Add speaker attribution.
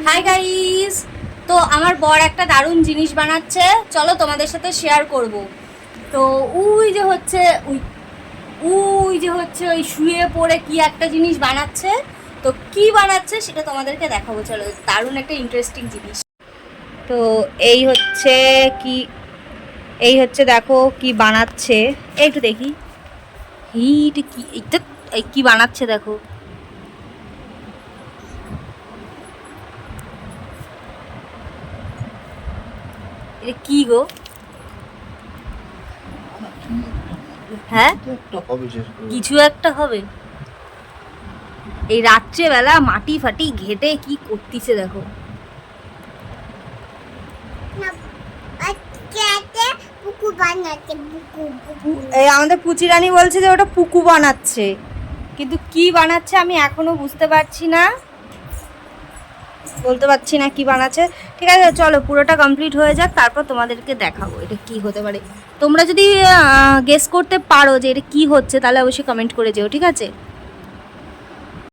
Speaker 1: Hi guys, তো আমার বর একটা দারুণ জিনিস বানাচ্ছে, চলো তোমাদের সাথে শেয়ার করব। তো ওই যে হচ্ছে ওই শুয়ে পড়ে কি একটা জিনিস বানাচ্ছে। তো কি বানাচ্ছে সেটা তোমাদেরকে দেখাবো, চলো। দারুণ একটা ইন্টারেস্টিং জিনিস। তো এই হচ্ছে দেখো কি বানাচ্ছে, একটু দেখি। এইটা কি বানাচ্ছে দেখো। এটা কি গো? হ্যাঁ, কিছু একটা হবে। এই রাত্রেবেলা মাটি ফাটি ঘেটে কি করতেছে দেখো। এই আমাদের পুচি রানী বলছে যে ওটা পুকু বানাচ্ছে, কিন্তু কি বানাচ্ছে আমি এখনো বুঝতে পারছি না, বলতে পারছি না কি বানাচ্ছে। ঠিক আছে, চলো পুরোটা কমপ্লিট হয়ে যাক, তারপর তোমাদেরকে দেখাবো এটা কি হতে পারে। তোমরা যদি গেস করতে পারো যে এটা কি হচ্ছে, তাহলে অবশ্যই কমেন্ট করে যেও, ঠিক আছে।